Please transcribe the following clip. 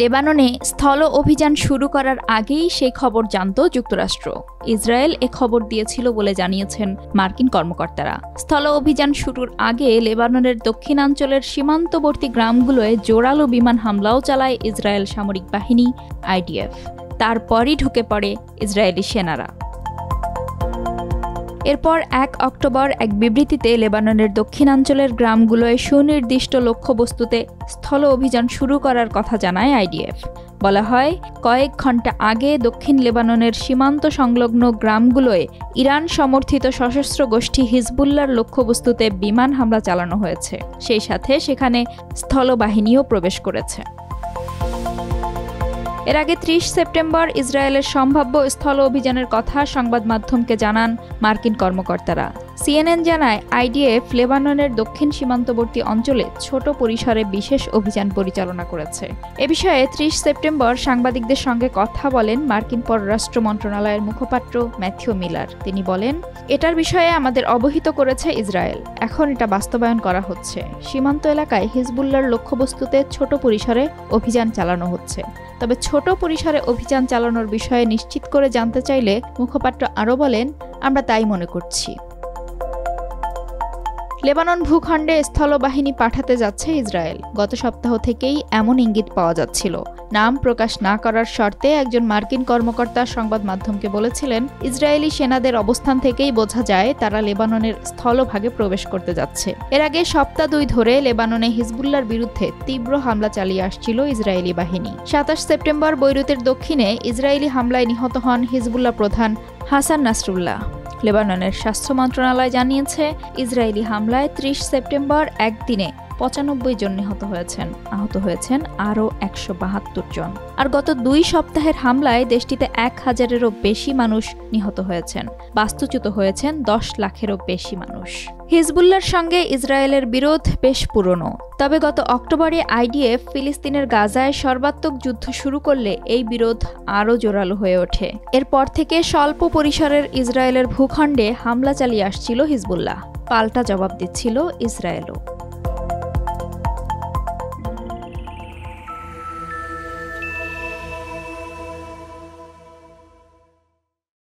লেবাননে স্থল অভিযান শুরু করার আগেই সেই খবর জানত যুক্তরাষ্ট্র। ইসরায়েল এ খবর দিয়েছিল বলে জানিয়েছেন মার্কিন কর্মকর্তারা। স্থল অভিযান শুরুর আগে লেবাননের দক্ষিণাঞ্চলের সীমান্তবর্তী গ্রামগুলোয় জোরালো বিমান হামলাও চালায় ইসরায়েল সামরিক বাহিনী IDF। তারপরই ঢুকে পড়ে ইসরায়েলি সেনারা। এরপর 1 অক্টোবর এক বিবৃতিতে লেবাননের দক্ষিণাঞ্চলের গ্রামগুলোয় সুনির্দিষ্ট লক্ষ্যবস্তুতে স্থল অভিযান শুরু করার কথা জানায় IDF। বলা হয়, কয়েক ঘণ্টা আগে দক্ষিণ লেবাননের সীমান্ত সংলগ্ন গ্রামগুলোয় ইরান সমর্থিত সশস্ত্র গোষ্ঠী হিজবুল্লাহর লক্ষ্যবস্তুতে বিমান হামলা চালানো হয়েছে। সেই সাথে সেখানে স্থলবাহিনীও প্রবেশ করেছে। এর আগে 30 সেপ্টেম্বর ইসরায়েলের সম্ভাব্য স্থল অভিযানের কথা সংবাদ মাধ্যমকে জানান মার্কিন কর্মকর্তারা। CNN জানায়, IDF লেবাননের দক্ষিণ সীমান্তবর্তী অঞ্চলে ছোট পরিসরে বিশেষ অভিযান পরিচালনা করেছে। এ বিষয়ে 30 সেপ্টেম্বর সাংবাদিকদের সঙ্গে কথা বলেন মার্কিন পররাষ্ট্র মন্ত্রণালয়ের মুখপাত্র ম্যাথিউ মিলার। তিনি বলেন, এটার বিষয়ে আমাদের অবহিত করেছে ইসরায়েল। এখন এটা বাস্তবায়ন করা হচ্ছে। সীমান্ত এলাকায় হিজবুল্লাহর লক্ষ্যবস্তুতে ছোট পরিসরে অভিযান চালানো হচ্ছে। তবে ছোট পরিসরে অভিযান চালানোর বিষয়ে নিশ্চিত করে জানতে চাইলে মুখপাত্র আরও বলেন, আমরা তাই মনে করছি। লেবানন ভূখণ্ডে স্থলবাহিনী পাঠাতে যাচ্ছে ইসরায়েল। গত সপ্তাহ থেকেই এমন ইঙ্গিত পাওয়া যাচ্ছিল। নাম প্রকাশ না করার শর্তে একজন মার্কিন কর্মকর্তা সংবাদ মাধ্যমকে বলেছিলেন, ইসরায়েলি সেনাদের অবস্থান থেকেই বোঝা যায় তারা লেবাননের স্থলভাগে প্রবেশ করতে যাচ্ছে। এর আগে সপ্তাহ 2 ধরে লেবাননে হিজবুল্লাহর বিরুদ্ধে তীব্র হামলা চালিয়ে আসছিল ইসরায়েলি বাহিনী। 27 সেপ্টেম্বর বৈরুতের দক্ষিণে ইসরায়েলি হামলায় নিহত হন হিজবুল্লাহ প্রধান হাসান নাসরুল্লাহ। লেবাননের স্বাস্থ্য মন্ত্রণালয় জানিয়েছে, ইসরায়েলি হামলায় 30 সেপ্টেম্বর একদিনে 95 জন নিহত হয়েছেন। আহত হয়েছেন আরও 172 জন। আর গত 2 সপ্তাহের হামলায় দেশটিতে 1000-এরও বেশি মানুষ নিহত হয়েছেন। বাস্তুচ্যুত হয়েছেন 10 লাখেরও বেশি মানুষ। হিজবুল্লাহর সঙ্গে ইসরায়েলের বিরোধ বেশ পুরনো। তবে গত অক্টোবরে IDF ফিলিস্তিনের গাজায় সর্বাত্মক যুদ্ধ শুরু করলে এই বিরোধ আরও জোরালো হয়ে ওঠে। এরপর থেকে স্বল্প পরিসরের ইসরায়েলের ভূখণ্ডে হামলা চালিয়ে আসছিল হিজবুল্লাহ। পাল্টা জবাব দিচ্ছিল ইসরায়েলও।